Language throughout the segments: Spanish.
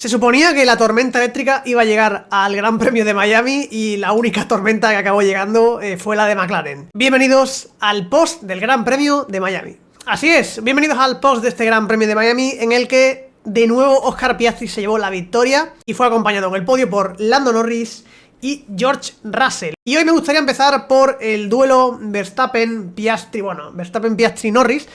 Se suponía que la tormenta eléctrica iba a llegar al Gran Premio de Miami y la única tormenta que acabó llegando fue la de McLaren. Bienvenidos al post del Gran Premio de Miami. Así es, bienvenidos al post de este Gran Premio de Miami en el que de nuevo Oscar Piastri se llevó la victoria y fue acompañado en el podio por Lando Norris y George Russell. Y hoy me gustaría empezar por el duelo Verstappen-Piastri, bueno, Verstappen-Piastri-Norris.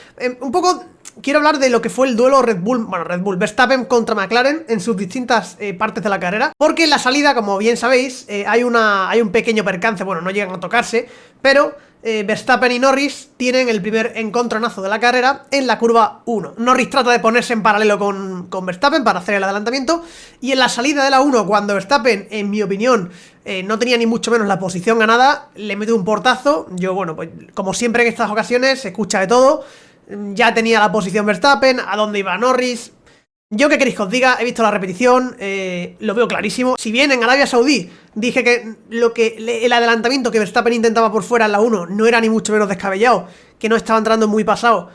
Un poco quiero hablar de lo que fue el duelo Red Bull Verstappen contra McLaren en sus distintas partes de la carrera, porque en la salida, como bien sabéis, hay un pequeño percance, bueno, no llegan a tocarse, pero Verstappen y Norris tienen el primer encontronazo de la carrera en la curva 1. Norris trata de ponerse en paralelo con Verstappen para hacer el adelantamiento, y en la salida de la 1, cuando Verstappen, en mi opinión, no tenía ni mucho menos la posición ganada, le mete un portazo. Yo, bueno, pues como siempre en estas ocasiones se escucha de todo. Ya tenía la posición Verstappen, a dónde iba Norris. Yo qué queréis que os diga, he visto la repetición, lo veo clarísimo. Si bien en Arabia Saudí dije que el adelantamiento que Verstappen intentaba por fuera en la 1 no era ni mucho menos descabellado, que no estaba entrando muy pasado,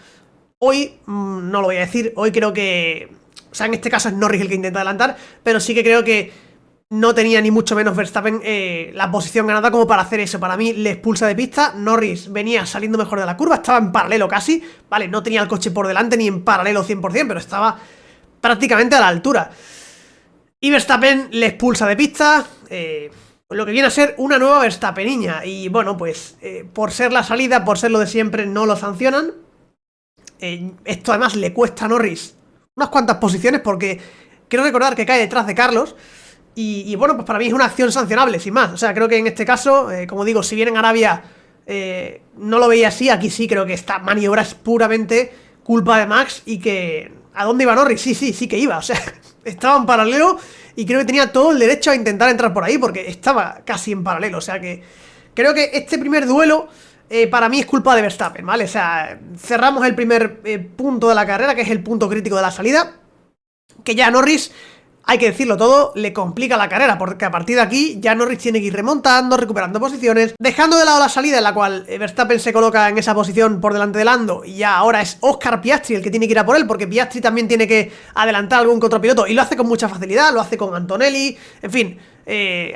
hoy no lo voy a decir. Hoy creo que, o sea, en este caso es Norris el que intenta adelantar, pero sí que creo que no tenía ni mucho menos Verstappen la posición ganada como para hacer eso. Para mí le expulsa de pista. Norris venía saliendo mejor de la curva, estaba en paralelo casi, vale, no tenía el coche por delante ni en paralelo 100%, pero estaba prácticamente a la altura. Y Verstappen le expulsa de pista, lo que viene a ser una nueva Verstappeniña. Y bueno, pues por ser la salida, por ser lo de siempre, no lo sancionan. Esto además le cuesta a Norris unas cuantas posiciones, porque quiero recordar que cae detrás de Carlos. Y bueno, pues para mí es una acción sancionable, sin más. O sea, creo que en este caso, como digo, si bien en Arabia no lo veía así, aquí sí creo que esta maniobra es puramente culpa de Max. Y que... ¿a dónde iba Norris? Sí que iba. O sea, estaba en paralelo y creo que tenía todo el derecho a intentar entrar por ahí, porque estaba casi en paralelo. O sea que creo que este primer duelo para mí es culpa de Verstappen, ¿vale? O sea, cerramos el primer punto de la carrera, que es el punto crítico de la salida, que ya Norris, hay que decirlo todo, le complica la carrera, porque a partir de aquí ya Norris tiene que ir remontando, recuperando posiciones, dejando de lado la salida en la cual Verstappen se coloca en esa posición por delante de Lando, y ya ahora es Oscar Piastri el que tiene que ir a por él, porque Piastri también tiene que adelantar a algún que otro piloto, y lo hace con mucha facilidad, lo hace con Antonelli, en fin,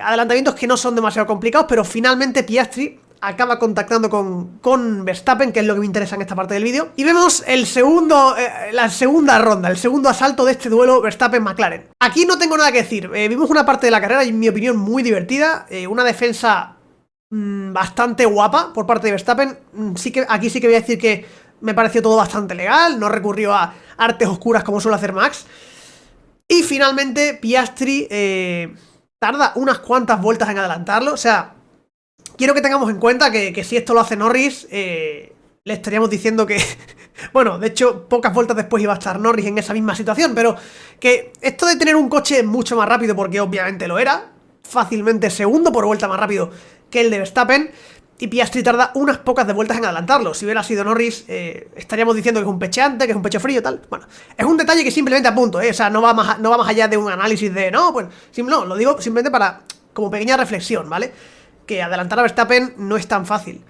adelantamientos que no son demasiado complicados, pero finalmente Piastri acaba contactando con Verstappen, que es lo que me interesa en esta parte del vídeo. Y vemos la segunda ronda, el segundo asalto de este duelo Verstappen-McLaren. Aquí no tengo nada que decir. Vimos una parte de la carrera, en mi opinión, muy divertida. Una defensa bastante guapa por parte de Verstappen. Aquí sí que voy a decir que me pareció todo bastante legal. No recurrió a artes oscuras como suele hacer Max. Y finalmente Piastri tarda unas cuantas vueltas en adelantarlo. O sea, quiero que tengamos en cuenta que si esto lo hace Norris, le estaríamos diciendo que... bueno, de hecho, pocas vueltas después iba a estar Norris en esa misma situación, pero que esto de tener un coche mucho más rápido, porque obviamente lo era, fácilmente segundo por vuelta más rápido que el de Verstappen, y Piastri tarda unas pocas de vueltas en adelantarlo. Si hubiera sido Norris, estaríamos diciendo que es un pecheante, que es un pecho frío, tal. Bueno, es un detalle que simplemente apunto, o sea, no va más allá de un análisis de... No, pues, no, lo digo simplemente como pequeña reflexión, ¿vale? Que adelantar a Verstappen no es tan fácil.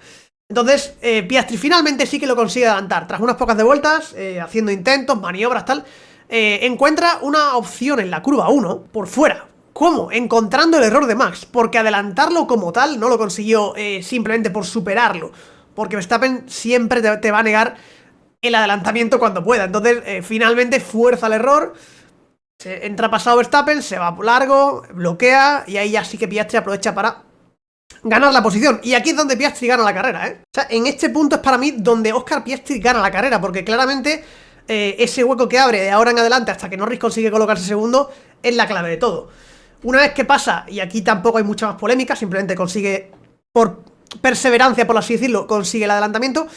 Entonces, Piastri finalmente sí que lo consigue adelantar. Tras unas pocas de vueltas, haciendo intentos, maniobras, tal, encuentra una opción en la curva 1 por fuera. ¿Cómo? Encontrando el error de Max, porque adelantarlo como tal no lo consiguió simplemente por superarlo, porque Verstappen siempre te va a negar el adelantamiento cuando pueda. Entonces, finalmente fuerza el error, entra pasado Verstappen, se va largo, bloquea, y ahí ya sí que Piastri aprovecha para ganar la posición. Y aquí es donde Piastri gana la carrera, O sea, en este punto es para mí donde Oscar Piastri gana la carrera, porque claramente ese hueco que abre de ahora en adelante hasta que Norris consigue colocarse segundo es la clave de todo. Una vez que pasa, y aquí tampoco hay mucha más polémica, simplemente consigue, por perseverancia, por así decirlo, consigue el adelantamiento.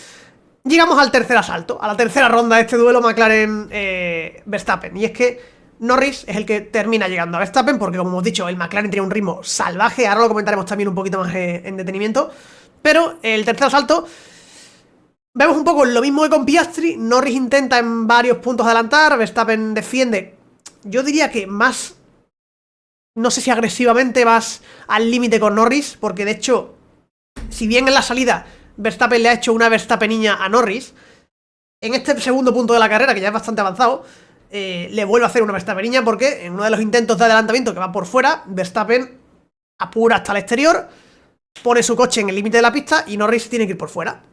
Llegamos al tercer asalto, a la tercera ronda de este duelo McLaren-Verstappen, y es que Norris es el que termina llegando a Verstappen, porque como hemos dicho, el McLaren tiene un ritmo salvaje. Ahora lo comentaremos también un poquito más en detenimiento. Pero el tercer asalto vemos un poco lo mismo que con Piastri. Norris intenta en varios puntos adelantar, Verstappen defiende, yo diría que más, no sé si agresivamente, más al límite con Norris, porque de hecho, si bien en la salida Verstappen le ha hecho una Verstappeniña a Norris, en este segundo punto de la carrera, que ya es bastante avanzado, le vuelve a hacer una Verstappeniña porque en uno de los intentos de adelantamiento que va por fuera, Verstappen apura hasta el exterior, pone su coche en el límite de la pista y Norris tiene que ir por fuera.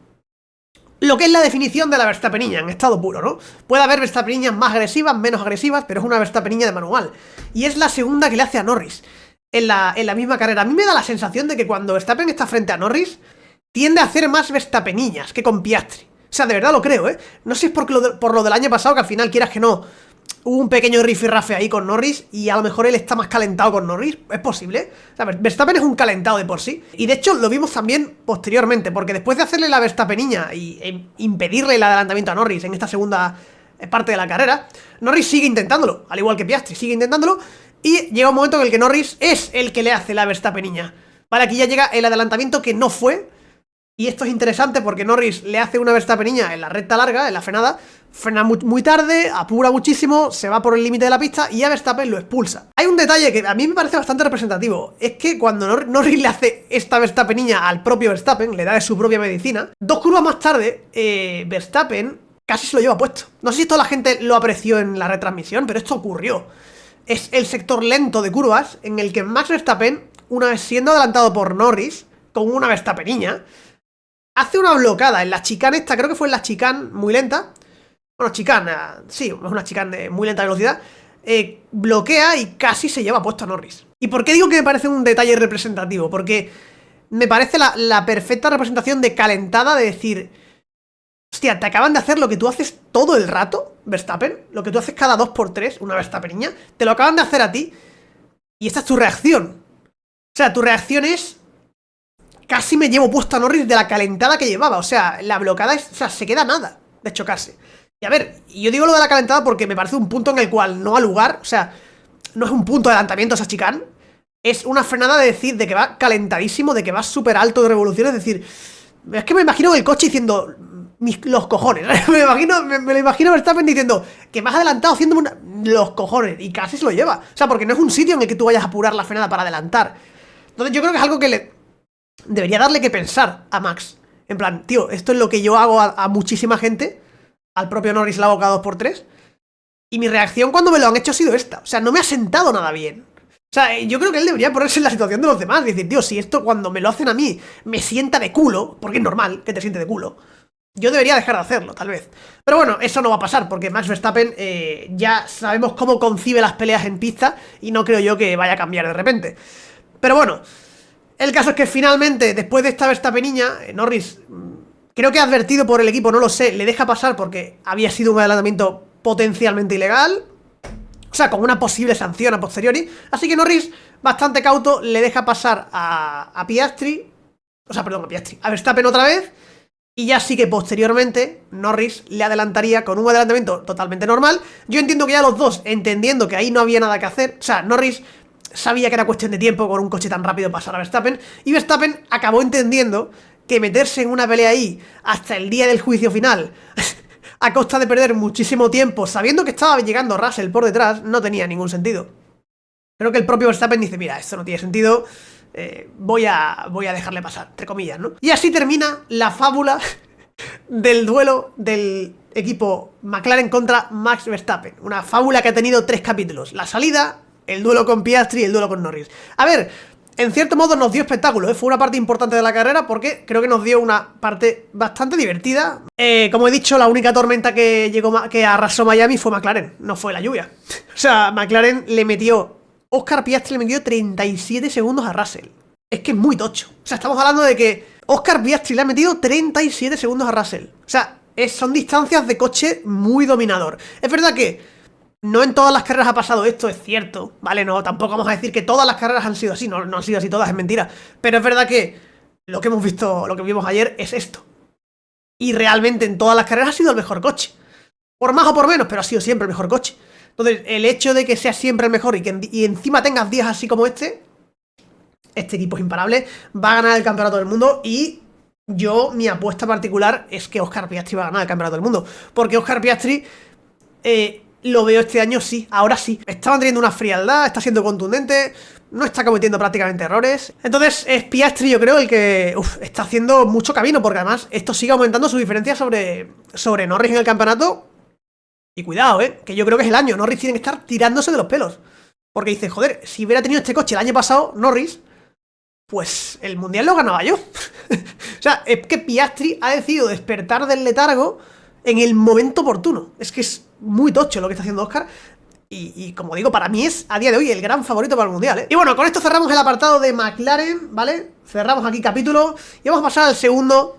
Lo que es la definición de la Verstappeniña en estado puro, ¿no? Puede haber Verstappeniñas más agresivas, menos agresivas, pero es una Verstappeniña de manual. Y es la segunda que le hace a Norris en la misma carrera. A mí me da la sensación de que cuando Verstappen está frente a Norris, tiende a hacer más Verstappeniñas que con Piastri. O sea, de verdad lo creo, ¿eh? No sé si es por lo del año pasado, que al final, quieras que no, hubo un pequeño rifirrafe ahí con Norris y a lo mejor él está más calentado con Norris. Es posible. O sea, Verstappen es un calentado de por sí. Y de hecho lo vimos también posteriormente, porque después de hacerle la Verstappeniña e impedirle el adelantamiento a Norris en esta segunda parte de la carrera, Norris sigue intentándolo, al igual que Piastri, sigue intentándolo. Y llega un momento en el que Norris es el que le hace la Verstappeniña. Vale, aquí ya llega el adelantamiento que no fue. Y esto es interesante porque Norris le hace una Verstappeniña en la recta larga, en la frenada, frena muy tarde, apura muchísimo, se va por el límite de la pista y a Verstappen lo expulsa. Hay un detalle que a mí me parece bastante representativo, es que cuando Norris le hace esta Verstappeniña al propio Verstappen, le da de su propia medicina, 2 curvas más tarde, Verstappen casi se lo lleva puesto. No sé si esto la gente lo apreció en la retransmisión, pero esto ocurrió. Es el sector lento de curvas en el que Max Verstappen, una vez siendo adelantado por Norris, con una Verstappeniña, hace una blocada en la chicane esta, creo que fue en la chicane muy lenta. Bueno, chicane, sí, es una chicane de muy lenta velocidad. Bloquea y casi se lleva puesto a Norris. ¿Y por qué digo que me parece un detalle representativo? Porque me parece la perfecta representación de calentada de decir: hostia, te acaban de hacer lo que tú haces todo el rato, Verstappen, lo que tú haces cada 2x3, una Verstappeniña, te lo acaban de hacer a ti y esta es tu reacción. O sea, tu reacción es: casi me llevo puesto a Norris de la calentada que llevaba. O sea, la blocada es, o sea, se queda nada de chocarse. Y a ver, yo digo lo de la calentada porque me parece un punto en el cual no ha lugar. O sea, no es un punto de adelantamiento esa chicane. Es una frenada de decir de que va calentadísimo, de que va súper alto de revoluciones. Es decir, es que me imagino el coche diciendo: los cojones. me lo imagino Verstappen diciendo que vas adelantado haciendo los cojones. Y casi se lo lleva. O sea, porque no es un sitio en el que tú vayas a apurar la frenada para adelantar. Entonces yo creo que es algo que debería darle que pensar a Max. En plan, tío, esto es lo que yo hago a muchísima gente. Al propio Norris la boca 2x3. Y mi reacción cuando me lo han hecho ha sido esta. O sea, no me ha sentado nada bien. O sea, yo creo que él debería ponerse en la situación de los demás y decir: tío, si esto cuando me lo hacen a mí me sienta de culo, porque es normal que te siente de culo, yo debería dejar de hacerlo, tal vez. Pero bueno, eso no va a pasar, porque Max Verstappen ya sabemos cómo concibe las peleas en pista y no creo yo que vaya a cambiar de repente. Pero bueno, el caso es que finalmente, después de esta Verstappeniña, Norris, creo que advertido por el equipo, no lo sé, le deja pasar porque había sido un adelantamiento potencialmente ilegal. O sea, con una posible sanción a posteriori. Así que Norris, bastante cauto, le deja pasar a Piastri. O sea, perdón, a Verstappen otra vez. Y ya sí que posteriormente Norris le adelantaría con un adelantamiento totalmente normal. Yo entiendo que ya los dos, entendiendo que ahí no había nada que hacer, o sea, Norris sabía que era cuestión de tiempo con un coche tan rápido pasar a Verstappen. Y Verstappen acabó entendiendo que meterse en una pelea ahí hasta el día del juicio final a costa de perder muchísimo tiempo, sabiendo que estaba llegando Russell por detrás, no tenía ningún sentido. Creo que el propio Verstappen dice: mira, esto no tiene sentido, voy a dejarle pasar, entre comillas, ¿no? Y así termina la fábula del duelo del equipo McLaren contra Max Verstappen. Una fábula que ha tenido 3 capítulos: la salida, el duelo con Piastri y el duelo con Norris. A ver, en cierto modo nos dio espectáculo, ¿eh? Fue una parte importante de la carrera porque creo que nos dio una parte bastante divertida. Como he dicho, la única tormenta que arrasó Miami fue McLaren, no fue la lluvia. O sea, McLaren le metió, Oscar Piastri le metió 37 segundos a Russell. Es que es muy tocho. O sea, estamos hablando de que Oscar Piastri le ha metido 37 segundos a Russell. O sea, son distancias de coche muy dominador. Es verdad que no en todas las carreras ha pasado esto, es cierto, ¿vale? No, tampoco vamos a decir que todas las carreras han sido así, no han sido así todas, es mentira. Pero es verdad que lo que hemos visto, lo que vimos ayer es esto. Y realmente en todas las carreras ha sido el mejor coche. Por más o por menos, pero ha sido siempre el mejor coche. Entonces, el hecho de que sea siempre el mejor y encima tengas días así como este equipo es imparable, va a ganar el campeonato del mundo. Y mi apuesta particular es que Oscar Piastri va a ganar el campeonato del mundo. Porque Oscar Piastri... lo veo este año, sí, ahora sí. Está manteniendo una frialdad, está siendo contundente, no está cometiendo prácticamente errores. Entonces es Piastri, yo creo, el que está haciendo mucho camino, porque además esto sigue aumentando su diferencia sobre Norris en el campeonato. Y cuidado, que yo creo que es el año. Norris tiene que estar tirándose de los pelos. Porque dice, joder, si hubiera tenido este coche el año pasado, Norris, pues el mundial lo ganaba yo. O sea, es que Piastri ha decidido despertar del letargo en el momento oportuno. Es que es muy tocho lo que está haciendo Oscar. Y como digo, para mí es a día de hoy el gran favorito para el mundial, Y bueno, con esto cerramos el apartado de McLaren, ¿vale? Cerramos aquí capítulo y vamos a pasar al segundo.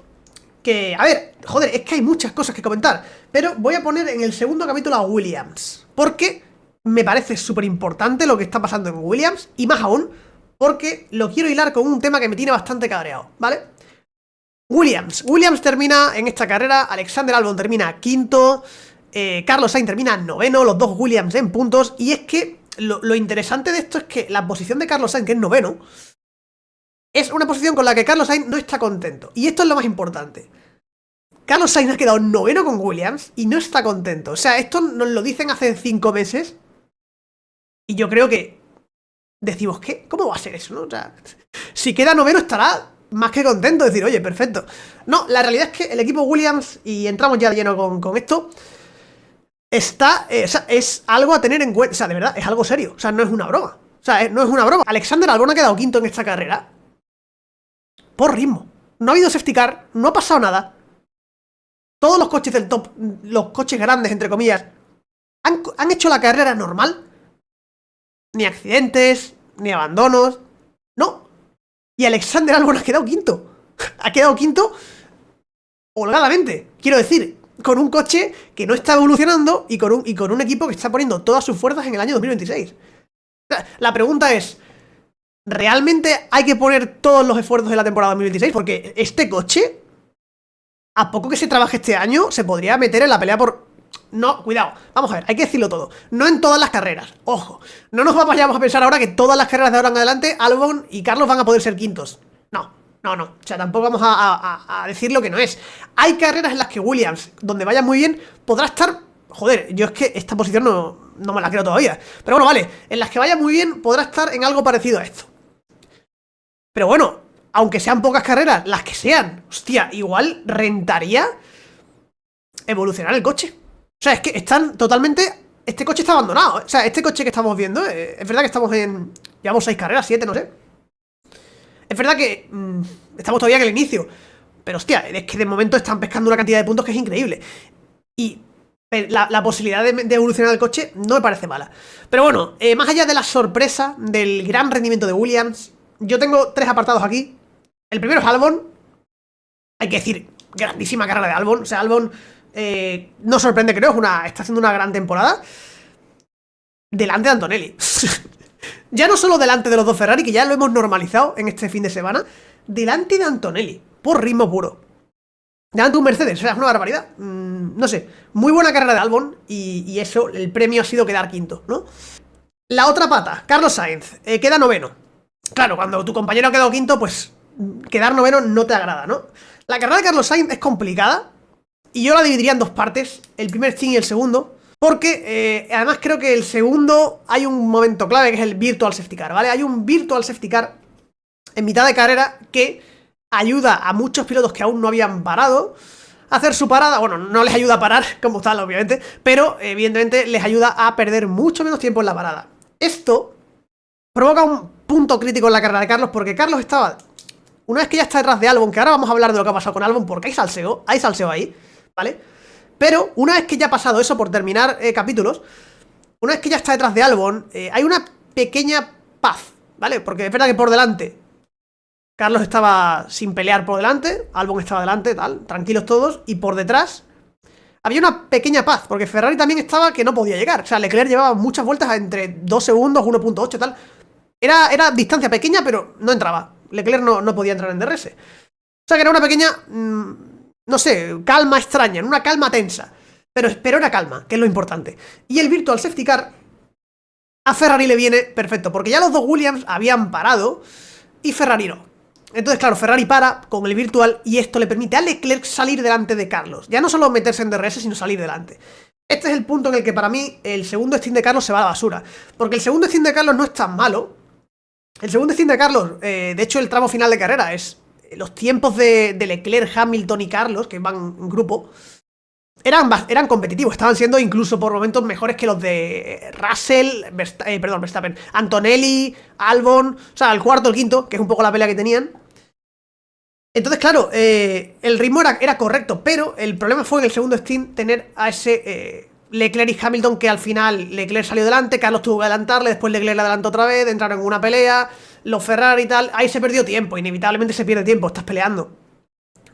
Que, a ver, joder, es que hay muchas cosas que comentar. Pero voy a poner en el segundo capítulo a Williams, porque me parece súper importante lo que está pasando en Williams. Y más aún, porque lo quiero hilar con un tema que me tiene bastante cabreado, ¿vale? Williams termina en esta carrera, Alexander Albon termina quinto, Carlos Sainz termina noveno, los dos Williams en puntos. Y es que lo interesante de esto es que la posición de Carlos Sainz, que es noveno, es una posición con la que Carlos Sainz no está contento. Y esto es lo más importante. Carlos Sainz ha quedado noveno con Williams y no está contento. O sea, esto nos lo dicen hace 5 meses. Y yo creo que decimos, ¿qué? ¿Cómo va a ser eso, no? O sea, si queda noveno estará más que contento de decir, oye, perfecto. No, la realidad es que el equipo Williams, y entramos ya de lleno con esto, está, es algo a tener en cuenta. O sea, de verdad, es algo serio. O sea, no es una broma. O sea, no es una broma. Alexander Albon ha quedado quinto en esta carrera por ritmo. No ha habido safety car, no ha pasado nada. Todos los coches del top, los coches grandes, entre comillas, han hecho la carrera normal. Ni accidentes, ni abandonos. No. Y Alexander Albon ha quedado quinto. Ha quedado quinto holgadamente. Quiero decir, con un coche que no está evolucionando y con un equipo que está poniendo todas sus fuerzas en el año 2026. La pregunta es, ¿realmente hay que poner todos los esfuerzos de la temporada 2026? Porque este coche, a poco que se trabaje este año, se podría meter en la pelea por... No, cuidado, vamos a ver, hay que decirlo todo. No en todas las carreras, ojo. No nos vayamos a pensar ahora que todas las carreras de ahora en adelante Albon y Carlos van a poder ser quintos. No. O sea, tampoco vamos a decir lo que no es. Hay carreras en las que Williams, donde vaya muy bien, podrá estar... Joder, yo es que esta posición no me la creo todavía. Pero bueno, vale, en las que vaya muy bien podrá estar en algo parecido a esto. Pero bueno, aunque sean pocas carreras, las que sean, hostia, igual rentaría evolucionar el coche. O sea, es que están totalmente... Este coche está abandonado. O sea, este coche que estamos viendo, es verdad que estamos en... Llevamos 6 carreras, 7, no sé. Es verdad que estamos todavía en el inicio. Pero hostia, es que de momento están pescando una cantidad de puntos que es increíble. Y la posibilidad de evolucionar el coche no me parece mala. Pero bueno, más allá de la sorpresa del gran rendimiento de Williams, yo tengo 3 apartados aquí. El primero es Albon. Hay que decir, grandísima carrera de Albon. O sea, Albon no sorprende, creo, está haciendo una gran temporada. Delante de Antonelli. Ya no solo delante de los dos Ferrari, que ya lo hemos normalizado en este fin de semana. Delante de Antonelli, por ritmo puro. Delante de un Mercedes, o sea, es una barbaridad. No sé, muy buena carrera de Albon. Y eso, el premio ha sido quedar quinto, ¿no? La otra pata, Carlos Sainz, queda noveno. Claro, cuando tu compañero ha quedado quinto, pues quedar noveno no te agrada, ¿no? La carrera de Carlos Sainz es complicada y yo la dividiría en 2 partes, el primer stint y el segundo, porque además creo que el segundo hay un momento clave que es el Virtual Safety Car, ¿vale? Hay un Virtual Safety Car en mitad de carrera que ayuda a muchos pilotos que aún no habían parado a hacer su parada. Bueno, no les ayuda a parar como tal, obviamente, pero evidentemente les ayuda a perder mucho menos tiempo en la parada. Esto provoca un punto crítico en la carrera de Carlos, porque Carlos estaba... Una vez que ya está detrás de Albon, que ahora vamos a hablar de lo que ha pasado con Albon, porque hay salseo ahí, ¿vale? Pero una vez que ya ha pasado eso, por terminar capítulos, una vez que ya está detrás de Albon, hay una pequeña paz, ¿vale? Porque es verdad que por delante Carlos estaba sin pelear por delante, Albon estaba delante, tal, tranquilos todos, y por detrás había una pequeña paz, porque Ferrari también estaba que no podía llegar. O sea, Leclerc llevaba muchas vueltas entre 2 segundos, 1.8, tal. Era distancia pequeña, pero no entraba. Leclerc no podía entrar en DRS. O sea, que era una pequeña, no sé, calma extraña, una calma tensa. Pero era calma, que es lo importante. Y el Virtual Safety Car a Ferrari le viene perfecto, porque ya los dos Williams habían parado y Ferrari no. Entonces, claro, Ferrari para con el virtual y esto le permite a Leclerc salir delante de Carlos. Ya no solo meterse en DRS, sino salir delante. Este es el punto en el que para mí el segundo stint de Carlos se va a la basura. Porque el segundo stint de Carlos no es tan malo. El segundo stint de Carlos, de hecho el tramo final de carrera es los tiempos de Leclerc, Hamilton y Carlos, que van en grupo. eran competitivos, estaban siendo incluso por momentos mejores que los de Russell, Verstappen, Antonelli, Albon, o sea, el cuarto, el quinto, que es un poco la pelea que tenían. Entonces, claro, el ritmo era correcto, pero el problema fue en el segundo stint tener a ese Leclerc y Hamilton, que al final Leclerc salió delante, Carlos tuvo que adelantarle, después Leclerc le adelantó otra vez, entraron en una pelea, los Ferrari y tal, ahí se perdió tiempo, inevitablemente se pierde tiempo, estás peleando.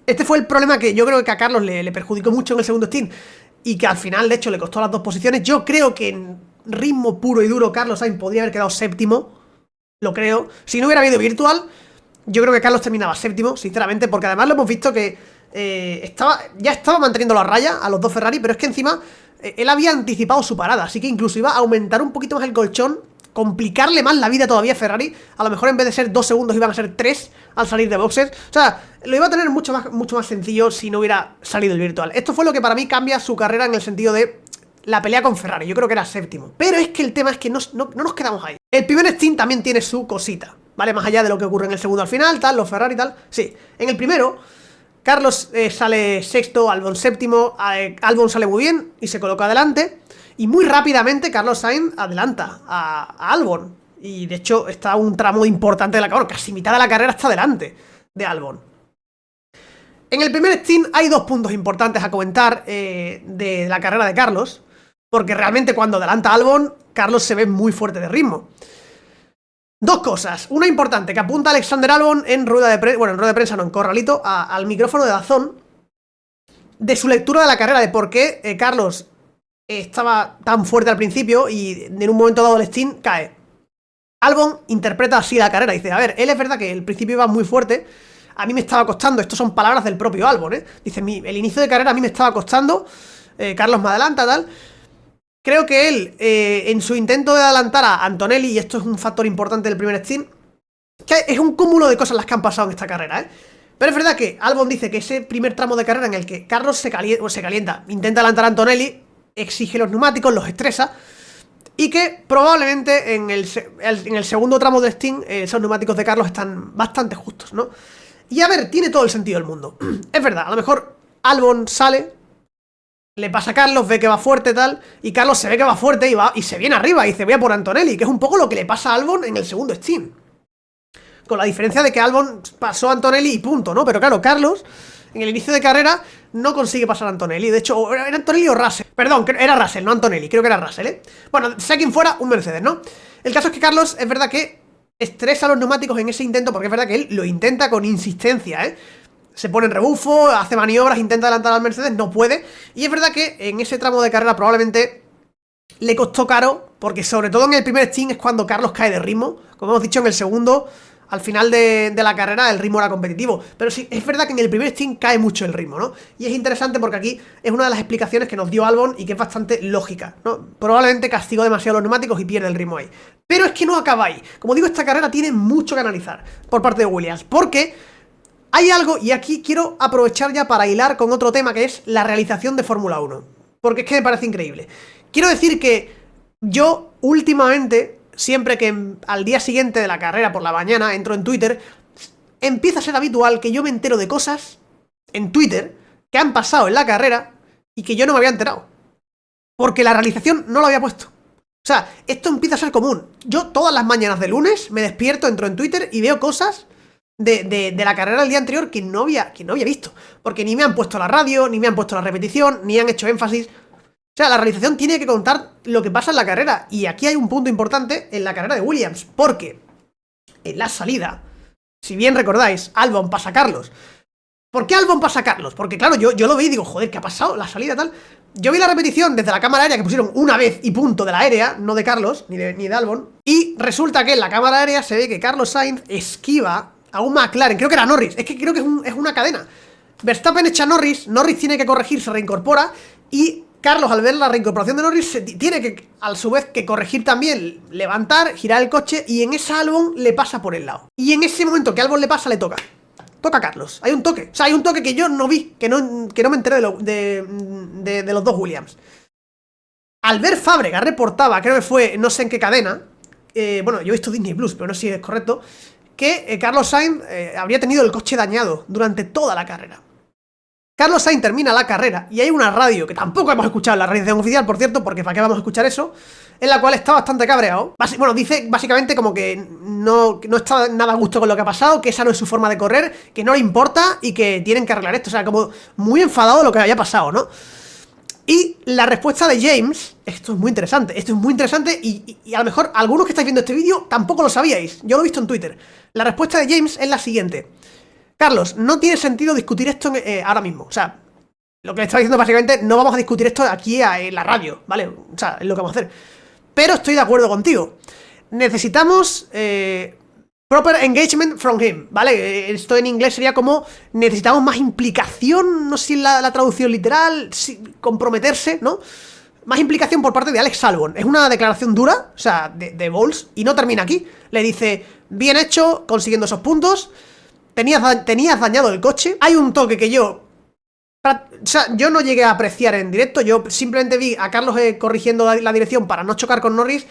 Este fue el problema que yo creo que a Carlos le perjudicó mucho en el segundo stint y que al final, de hecho, le costó las dos posiciones. Yo creo que en ritmo puro y duro Carlos Sainz podría haber quedado séptimo, lo creo. Si no hubiera habido virtual, yo creo que Carlos terminaba séptimo, sinceramente, porque además lo hemos visto que ya estaba manteniendo la raya a los dos Ferrari, pero es que encima él había anticipado su parada, así que incluso iba a aumentar un poquito más el colchón, complicarle más la vida todavía a Ferrari. A lo mejor en vez de ser 2 segundos iban a ser 3 al salir de boxes. O sea, lo iba a tener mucho más sencillo si no hubiera salido el virtual. Esto fue lo que para mí cambia su carrera en el sentido de la pelea con Ferrari. Yo creo que era séptimo. Pero es que el tema es que no nos quedamos ahí. El primer stint también tiene su cosita, ¿vale? Más allá de lo que ocurre en el segundo al final, tal, los Ferrari y tal. Sí, en el primero Carlos sale sexto, Albon séptimo, Albon sale muy bien y se coloca adelante. Y muy rápidamente Carlos Sainz adelanta a Albon. Y de hecho está un tramo importante de la carrera, casi mitad de la carrera está delante de Albon. En el primer stint hay dos puntos importantes a comentar de la carrera de Carlos, porque realmente cuando adelanta a Albon, Carlos se ve muy fuerte de ritmo. Dos cosas, una importante que apunta Alexander Albon en rueda de prensa, bueno, en rueda de prensa no, en corralito, al micrófono de DAZN, de su lectura de la carrera, de por qué Carlos estaba tan fuerte al principio y en un momento dado del stint cae. Albon interpreta así la carrera, dice, a ver, él es verdad que el principio iba muy fuerte, a mí me estaba costando, estos son palabras del propio Albon, dice, el inicio de carrera a mí me estaba costando, Carlos me adelanta, tal. Creo que él, en su intento de adelantar a Antonelli, y esto es un factor importante del primer stint, que es un cúmulo de cosas las que han pasado en esta carrera, Pero es verdad que Albon dice que ese primer tramo de carrera en el que Carlos se calienta, intenta adelantar a Antonelli, exige los neumáticos, los estresa, y que probablemente en el segundo tramo de stint esos neumáticos de Carlos están bastante justos, ¿no? Y a ver, tiene todo el sentido del mundo. Es verdad, a lo mejor Albon sale, le pasa a Carlos, ve que va fuerte tal, y Carlos se ve que va fuerte y se viene arriba y dice voy a por Antonelli, que es un poco lo que le pasa a Albon en el segundo stint. Con la diferencia de que Albon pasó a Antonelli y punto, ¿no? Pero claro, Carlos en el inicio de carrera no consigue pasar a Antonelli. De hecho, ¿era Antonelli o Russell? Perdón, era Russell, no Antonelli, creo que era Russell, Bueno, sea quien fuera, un Mercedes, ¿no? El caso es que Carlos, es verdad que estresa los neumáticos en ese intento, porque es verdad que él lo intenta con insistencia, Se pone en rebufo, hace maniobras, intenta adelantar al Mercedes, no puede. Y es verdad que en ese tramo de carrera probablemente le costó caro, porque sobre todo en el primer stint es cuando Carlos cae de ritmo. Como hemos dicho, en el segundo, al final de la carrera, el ritmo era competitivo. Pero sí, es verdad que en el primer stint cae mucho el ritmo, ¿no? Y es interesante porque aquí es una de las explicaciones que nos dio Albon y que es bastante lógica, ¿no? Probablemente castigó demasiado los neumáticos y pierde el ritmo ahí. Pero es que no acaba ahí. Como digo, esta carrera tiene mucho que analizar por parte de Williams, porque hay algo, y aquí quiero aprovechar ya para hilar con otro tema, que es la realización de Fórmula 1. Porque es que me parece increíble. Quiero decir que yo últimamente, siempre que al día siguiente de la carrera por la mañana entro en Twitter, empieza a ser habitual que yo me entero de cosas en Twitter que han pasado en la carrera y que yo no me había enterado. Porque la realización no lo había puesto. O sea, esto empieza a ser común. Yo todas las mañanas de lunes me despierto, entro en Twitter y veo cosas de la carrera del día anterior que no había visto. Porque ni me han puesto la radio, ni me han puesto la repetición, ni han hecho énfasis. O sea, la realización tiene que contar lo que pasa en la carrera. Y aquí hay un punto importante en la carrera de Williams. Porque en la salida, si bien recordáis, Albon pasa a Carlos. ¿Por qué Albon pasa a Carlos? Porque claro, yo lo vi y digo, joder, ¿qué ha pasado? La salida tal. Yo vi la repetición desde la cámara aérea que pusieron una vez y punto de la aérea, no de Carlos, ni de Albon. Y resulta que en la cámara aérea se ve que Carlos Sainz esquiva a un McLaren, creo que era Norris, es que creo que es una cadena. Verstappen echa a Norris tiene que corregir, se reincorpora, y Carlos, al ver la reincorporación de Norris, tiene que, a su vez, que corregir también, levantar, girar el coche, y en esa Albon le pasa por el lado. Y en ese momento que Albon le pasa, le toca a Carlos, hay un toque, o sea, hay un toque que yo no vi, que no me enteré de los dos Williams. Albert Fábrega reportaba, creo que fue, no sé en qué cadena, bueno, yo he visto Disney Plus, pero no sé si es correcto, que Carlos Sainz habría tenido el coche dañado durante toda la carrera. Carlos Sainz termina la carrera y hay una radio, que tampoco hemos escuchado en la realización oficial, por cierto, porque ¿para qué vamos a escuchar eso? En la cual está bastante cabreado. Bueno, dice básicamente como que no está nada a gusto con lo que ha pasado, que esa no es su forma de correr, que no le importa y que tienen que arreglar esto. O sea, como muy enfadado de lo que haya pasado, ¿no? Y la respuesta de James, esto es muy interesante y a lo mejor algunos que estáis viendo este vídeo tampoco lo sabíais, yo lo he visto en Twitter. La respuesta de James es la siguiente: Carlos, no tiene sentido discutir esto ahora mismo. O sea, lo que le estaba diciendo básicamente, no vamos a discutir esto aquí en la radio, ¿vale? O sea, es lo que vamos a hacer. Pero estoy de acuerdo contigo. Necesitamos proper engagement from him, ¿vale? Esto en inglés sería como necesitamos más implicación, no sé si la traducción literal, comprometerse, ¿no? Más implicación por parte de Alex Albon. Es una declaración dura, o sea, de Bowles, y no termina aquí. Le dice, bien hecho, consiguiendo esos puntos. Tenías dañado el coche. Hay un toque que yo no llegué a apreciar en directo. Yo simplemente vi a Carlos corrigiendo la dirección para no chocar con Norris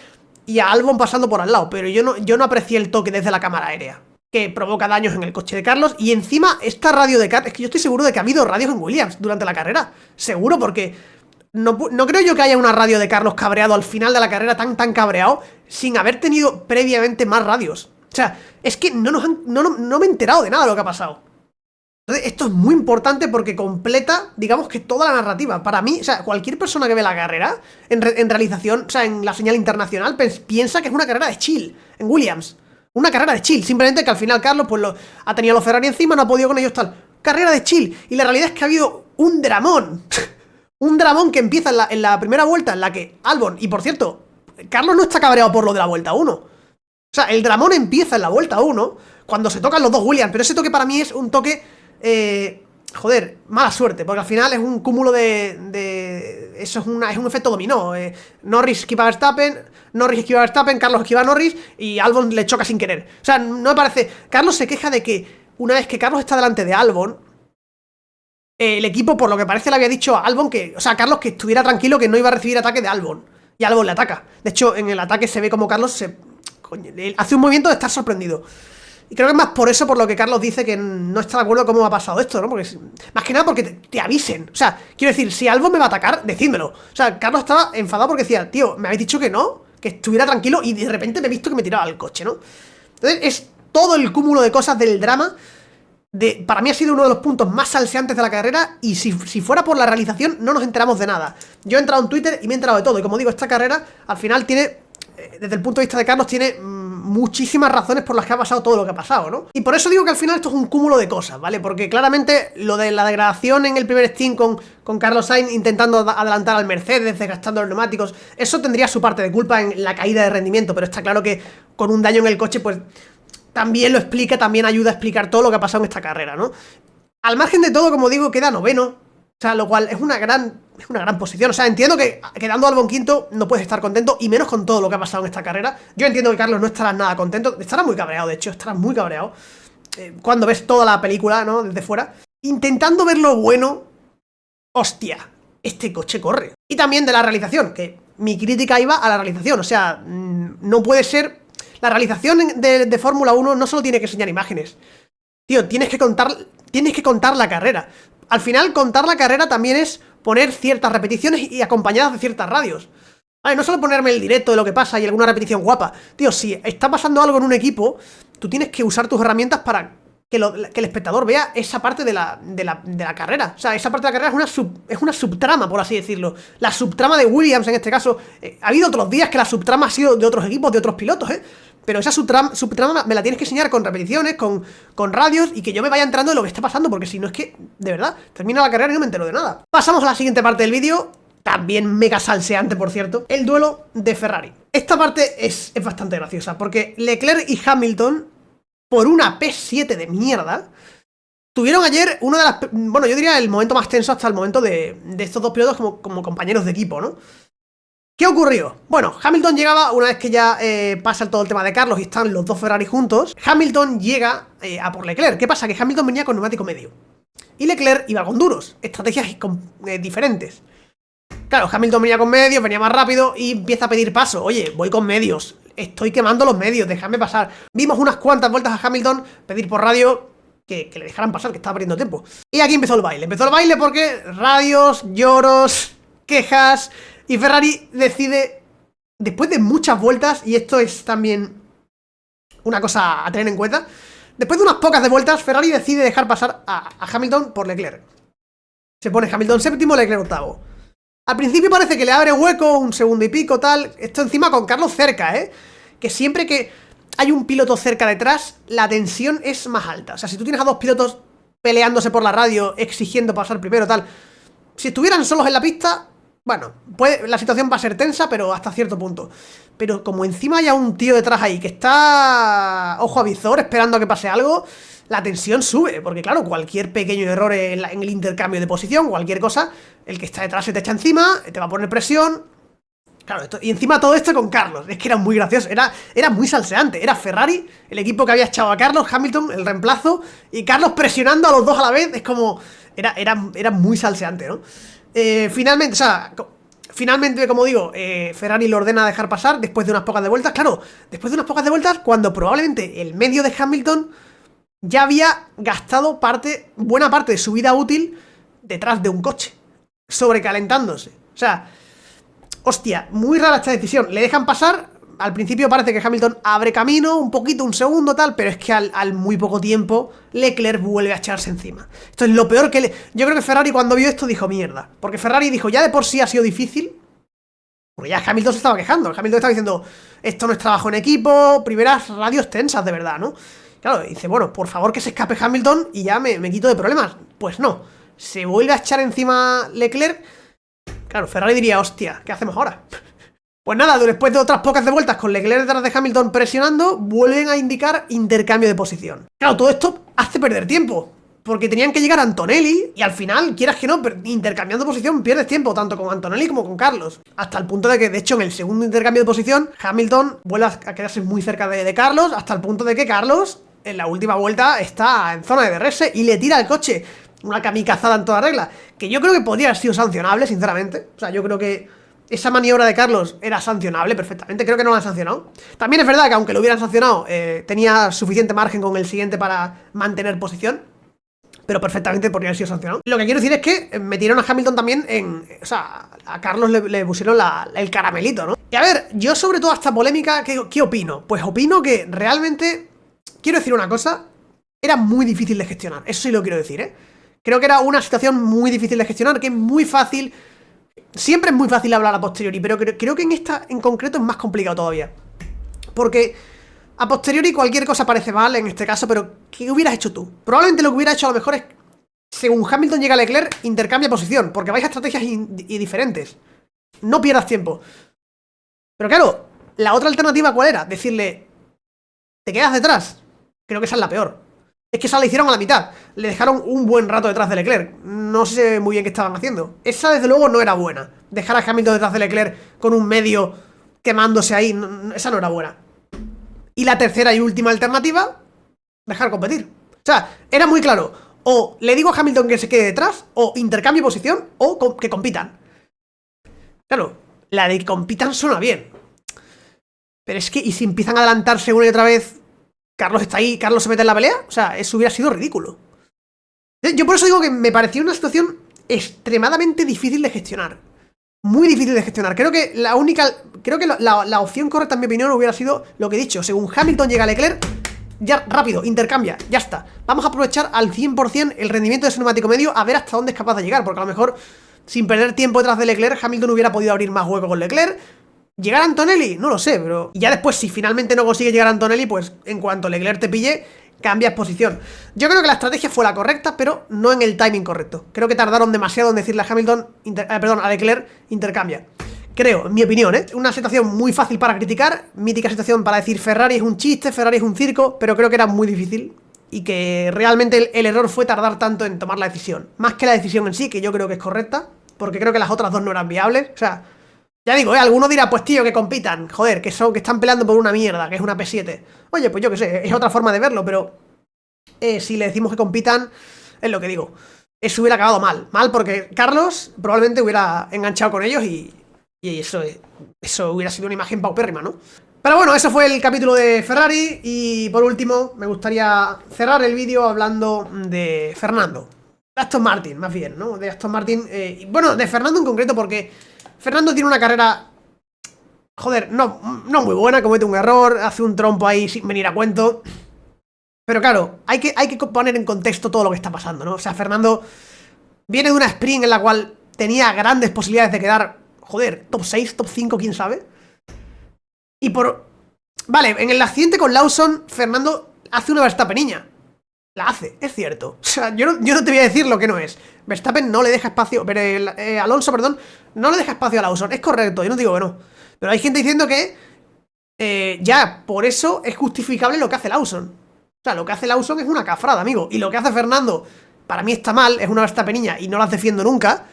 y a Albon pasando por al lado. Pero yo no aprecié el toque desde la cámara aérea, que provoca daños en el coche de Carlos. Y encima, esta radio de Carlos, es que yo estoy seguro de que ha habido radios en Williams durante la carrera. Seguro, porque no creo yo que haya una radio de Carlos cabreado al final de la carrera, tan cabreado, sin haber tenido previamente más radios. O sea, es que no me he enterado de nada de lo que ha pasado. Entonces, esto es muy importante porque completa, digamos que toda la narrativa. Para mí, o sea, cualquier persona que ve la carrera en realización, o sea, en la señal internacional, piensa que es una carrera de chill en Williams. Una carrera de chill, simplemente que al final Carlos pues ha tenido a los Ferrari encima, no ha podido con ellos tal. Carrera de chill. Y la realidad es que ha habido un dramón. Un dramón que empieza en la primera vuelta en la que Albon, y por cierto, Carlos no está cabreado por lo de la vuelta 1. O sea, el dramón empieza en la vuelta 1, cuando se tocan los dos Williams. Pero ese toque para mí es un toque, joder, mala suerte, porque al final es un cúmulo eso es un efecto dominó. Norris esquiva a Verstappen, Carlos esquiva a Norris y Albon le choca sin querer. O sea, no me parece... Carlos se queja de que una vez que Carlos está delante de Albon, el equipo, por lo que parece, le había dicho a Albon que... O sea, a Carlos que estuviera tranquilo, que no iba a recibir ataque de Albon. Y Albon le ataca. De hecho, en el ataque se ve como Carlos hace un movimiento de estar sorprendido. Y creo que es más por eso por lo que Carlos dice que no está de acuerdo con cómo ha pasado esto, ¿no? Porque más que nada porque te avisen. O sea, quiero decir, si Albon me va a atacar, decídmelo. O sea, Carlos estaba enfadado porque decía, tío, me habéis dicho que no, que estuviera tranquilo, y de repente me he visto que me tiraba al coche, ¿no? Entonces es todo el cúmulo de cosas del drama. Para mí ha sido uno de los puntos más salseantes de la carrera. Y si fuera por la realización no nos enteramos de nada. Yo he entrado en Twitter y me he enterado de todo. Y como digo, esta carrera al final tiene... Desde el punto de vista de Carlos, tiene muchísimas razones por las que ha pasado todo lo que ha pasado, ¿no? Y por eso digo que al final esto es un cúmulo de cosas, ¿vale? Porque claramente lo de la degradación en el primer stint con Carlos Sainz intentando adelantar al Mercedes, desgastando los neumáticos, eso tendría su parte de culpa en la caída de rendimiento, pero está claro que con un daño en el coche, pues también lo explica, también ayuda a explicar todo lo que ha pasado en esta carrera, ¿no? Al margen de todo, como digo, queda noveno. O sea, lo cual es una gran posición. O sea, entiendo que quedando Albon quinto no puedes estar contento, y menos con todo lo que ha pasado en esta carrera. Yo entiendo que Carlos no estará nada contento. Estará muy cabreado, de hecho, estará muy cabreado cuando ves toda la película, ¿no? Desde fuera. Intentando ver lo bueno. Hostia, este coche corre. Y también de la realización, que mi crítica iba a la realización. O sea, no puede ser... La realización de Fórmula 1 no solo tiene que enseñar imágenes. Tío, tienes que contar la carrera. Al final, contar la carrera también es poner ciertas repeticiones y acompañadas de ciertas radios. Vale, no solo ponerme el directo de lo que pasa y alguna repetición guapa. Tío, si está pasando algo en un equipo, tú tienes que usar tus herramientas para que el espectador vea esa parte de la carrera. O sea, esa parte de la carrera es una subtrama, por así decirlo. La subtrama de Williams, en este caso. Ha habido otros días que la subtrama ha sido de otros equipos, de otros pilotos, pero esa subtrama me la tienes que enseñar con repeticiones, con radios, y que yo me vaya entrando de lo que está pasando, porque si no es que, de verdad, termina la carrera y no me entero de nada. Pasamos a la siguiente parte del vídeo, también mega salseante, por cierto, el duelo de Ferrari. Esta parte es bastante graciosa, porque Leclerc y Hamilton, por una P7 de mierda, tuvieron ayer una de las... Bueno, yo diría el momento más tenso hasta el momento de estos dos pilotos como compañeros de equipo, ¿no? ¿Qué ocurrió? Bueno, Hamilton llegaba, una vez que ya pasa todo el tema de Carlos y están los dos Ferrari juntos, Hamilton llega a por Leclerc. ¿Qué pasa? Que Hamilton venía con neumático medio y Leclerc iba con duros, estrategias diferentes. Claro, Hamilton venía con medios, venía más rápido y empieza a pedir paso. Oye, voy con medios, estoy quemando los medios, déjame pasar. Vimos unas cuantas vueltas a Hamilton pedir por radio, que le dejaran pasar, que estaba perdiendo tiempo. Y aquí empezó el baile. Empezó el baile porque radios, lloros, quejas, y Ferrari decide, después de muchas vueltas, y esto es también una cosa a tener en cuenta, después de unas pocas de vueltas, Ferrari decide dejar pasar a Hamilton por Leclerc. Se pone Hamilton séptimo, Leclerc octavo. Al principio parece que le abre hueco, un segundo y pico, tal. Esto encima con Carlos cerca, que siempre que hay un piloto cerca detrás, la tensión es más alta. O sea, si tú tienes a dos pilotos peleándose por la radio, exigiendo pasar primero, tal, si estuvieran solos en la pista, bueno, la situación va a ser tensa, pero hasta cierto punto. Pero como encima haya un tío detrás ahí que está ojo a visor esperando a que pase algo, la tensión sube, porque claro, cualquier pequeño error en el intercambio de posición, cualquier cosa, el que está detrás se te echa encima, te va a poner presión. Claro, y encima todo esto con Carlos, es que era muy gracioso, era muy salseante, era Ferrari, el equipo que había echado a Carlos, Hamilton, el reemplazo, y Carlos presionando a los dos a la vez, es como, era muy salseante, ¿no? Finalmente, como digo, Ferrari lo ordena dejar pasar después de unas pocas de vueltas, claro, después de unas pocas de vueltas, cuando probablemente el medio de Hamilton ya había gastado buena parte de su vida útil detrás de un coche, sobrecalentándose, o sea... Hostia, muy rara esta decisión. Le dejan pasar, al principio parece que Hamilton abre camino, un poquito, un segundo, tal, pero es que al muy poco tiempo Leclerc vuelve a echarse encima. Esto es lo peor que yo creo que Ferrari cuando vio esto dijo, mierda. Porque Ferrari dijo, ya de por sí ha sido difícil, porque ya Hamilton se estaba quejando. Hamilton estaba diciendo, esto no es trabajo en equipo, primeras radios tensas de verdad, ¿no? Claro, dice, bueno, por favor que se escape Hamilton y ya me quito de problemas. Pues no, se vuelve a echar encima Leclerc. Claro, Ferrari diría, hostia, ¿qué hacemos ahora? Pues nada, después de otras pocas de vueltas con Leclerc detrás de Hamilton presionando, vuelven a indicar intercambio de posición. Claro, todo esto hace perder tiempo, porque tenían que llegar a Antonelli, y al final, quieras que no, intercambiando posición pierdes tiempo, tanto con Antonelli como con Carlos. Hasta el punto de que, de hecho, en el segundo intercambio de posición, Hamilton vuelve a quedarse muy cerca de Carlos, hasta el punto de que Carlos, en la última vuelta, está en zona de DRS y le tira el coche. Una kamikazada en toda regla, que yo creo que podría haber sido sancionable, sinceramente. O sea, yo creo que esa maniobra de Carlos era sancionable perfectamente, creo que no la han sancionado. También es verdad que aunque lo hubieran sancionado, tenía suficiente margen con el siguiente para mantener posición, pero perfectamente podría haber sido sancionado. Lo que quiero decir es que metieron a Hamilton también o sea, a Carlos le pusieron el caramelito, ¿no? Y a ver, yo sobre toda esta polémica, ¿qué opino? Pues opino que realmente, quiero decir una cosa, era muy difícil de gestionar, eso sí lo quiero decir, Creo que era una situación muy difícil de gestionar, que es muy fácil. Siempre es muy fácil hablar a posteriori, pero creo que en esta en concreto es más complicado todavía. Porque a posteriori cualquier cosa parece mal en este caso, pero ¿qué hubieras hecho tú? Probablemente lo que hubiera hecho a lo mejor es, según Hamilton llega a Leclerc, intercambia posición, porque vais a estrategias diferentes. No pierdas tiempo. Pero claro, la otra alternativa ¿cuál era? Decirle, ¿te quedas detrás? Creo que esa es la peor. Es que esa la hicieron a la mitad. Le dejaron un buen rato detrás de Leclerc. No sé muy bien qué estaban haciendo. Esa desde luego no era buena. Dejar a Hamilton detrás de Leclerc con un medio quemándose ahí, esa no era buena. Y la tercera y última alternativa, dejar competir. O sea, era muy claro. O le digo a Hamilton que se quede detrás, o intercambio posición, o que compitan. Claro, la de que compitan suena bien. Pero es que, ¿y si empiezan a adelantarse una y otra vez? Carlos está ahí, Carlos se mete en la pelea. O sea, eso hubiera sido ridículo. Yo por eso digo que me pareció una situación extremadamente difícil de gestionar. Muy difícil de gestionar. Creo que la opción correcta, en mi opinión, hubiera sido lo que he dicho. Según Hamilton llega a Leclerc, ya rápido, intercambia, ya está. Vamos a aprovechar al 100% el rendimiento de ese neumático medio, a ver hasta dónde es capaz de llegar. Porque a lo mejor, sin perder tiempo detrás de Leclerc, Hamilton hubiera podido abrir más hueco con Leclerc. ¿Llegar a Antonelli? No lo sé, pero... Y ya después, si finalmente no consigue llegar a Antonelli, pues en cuanto Leclerc te pille, cambias posición. Yo creo que la estrategia fue la correcta, pero no en el timing correcto. Creo que tardaron demasiado en decirle a Hamilton, a Leclerc, intercambia. Creo, en mi opinión, una situación muy fácil para criticar, mítica situación para decir Ferrari es un chiste, Ferrari es un circo, pero creo que era muy difícil y que realmente el error fue tardar tanto en tomar la decisión. Más que la decisión en sí, que yo creo que es correcta, porque creo que las otras dos no eran viables. O sea, ya digo, alguno dirá, pues tío, que compitan, joder, que están peleando por una mierda, que es una P7. Oye, pues yo qué sé, es otra forma de verlo, pero si le decimos que compitan, es lo que digo. Eso hubiera acabado mal. Mal porque Carlos probablemente hubiera enganchado con ellos y eso hubiera sido una imagen paupérrima, ¿no? Pero bueno, eso fue el capítulo de Ferrari. Y por último, me gustaría cerrar el vídeo hablando de Fernando. De Aston Martin, más bien, ¿no? De Aston Martin. Bueno, de Fernando en concreto, porque Fernando tiene una carrera, joder, no muy buena. Comete un error, hace un trompo ahí sin venir a cuento. Pero claro, hay que poner en contexto todo lo que está pasando, ¿no? O sea, Fernando viene de una sprint en la cual tenía grandes posibilidades de quedar, joder, top 6, top 5, quién sabe. Y por... Vale, en el accidente con Lawson, Fernando hace una Verstappeniña. La hace, es cierto. O sea, yo no te voy a decir lo que no es. Verstappen no le deja espacio, pero Alonso, perdón, no le deja espacio a Lawson. Es correcto, yo no digo que no. Pero hay gente diciendo que ya por eso es justificable lo que hace Lawson. O sea, lo que hace Lawson es una cafrada, amigo. Y lo que hace Fernando, para mí está mal, es una Verstappeniña y no las defiendo nunca.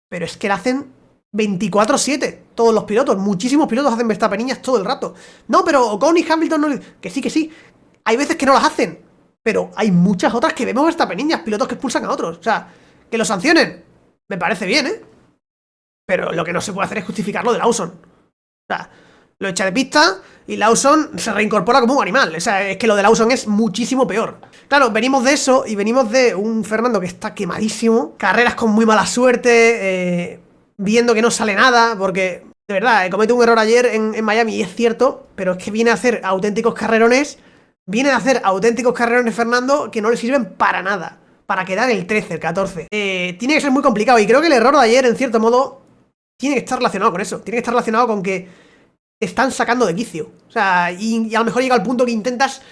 Pero es que la hacen 24/7 todos los pilotos. Muchísimos pilotos hacen Verstappeniñas todo el rato. No, pero Ocon y Hamilton no... Que sí, que sí. Hay veces que no las hacen, pero hay muchas otras que vemos Verstappeniñas, pilotos que expulsan a otros. O sea, que lo sancionen, me parece bien, ¿eh? Pero lo que no se puede hacer es justificar lo de Lawson. O sea, lo echa de pista y Lawson se reincorpora como un animal. O sea, es que lo de Lawson es muchísimo peor. Claro, venimos de eso y venimos de un Fernando que está quemadísimo. Carreras con muy mala suerte, viendo que no sale nada, porque, de verdad, comete un error ayer en Miami y es cierto, pero es que viene a hacer auténticos carrerones. Viene a hacer auténticos carrerones Fernando que no le sirven para nada. Para quedar el 13, el 14. Tiene que ser muy complicado y creo que el error de ayer, en cierto modo, tiene que estar relacionado con eso. Tiene que estar relacionado con que te están sacando de quicio. O sea, y a lo mejor llega al punto que intentas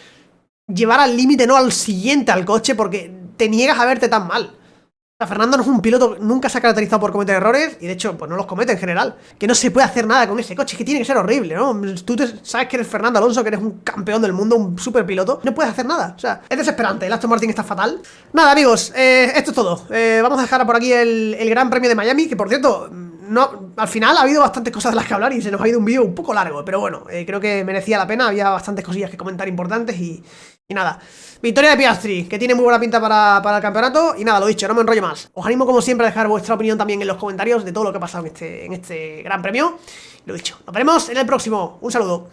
llevar al límite, no al siguiente, al coche, porque te niegas a verte tan mal. O sea, Fernando no es un piloto, nunca se ha caracterizado por cometer errores, y de hecho, pues no los comete en general. Que no se puede hacer nada con ese coche, es que tiene que ser horrible, ¿no? Tú sabes que eres Fernando Alonso, que eres un campeón del mundo, un super piloto, no puedes hacer nada. O sea, es desesperante, el Aston Martin está fatal. Nada, amigos, esto es todo. Vamos a dejar por aquí el Gran Premio de Miami, que por cierto... No, al final ha habido bastantes cosas de las que hablar y se nos ha ido un vídeo un poco largo, pero bueno, creo que merecía la pena, había bastantes cosillas que comentar importantes y nada. Victoria de Piastri, que tiene muy buena pinta para el campeonato y nada, lo dicho, no me enrollo más. Os animo como siempre a dejar vuestra opinión también en los comentarios de todo lo que ha pasado en este Gran Premio. Lo dicho, nos veremos en el próximo, un saludo.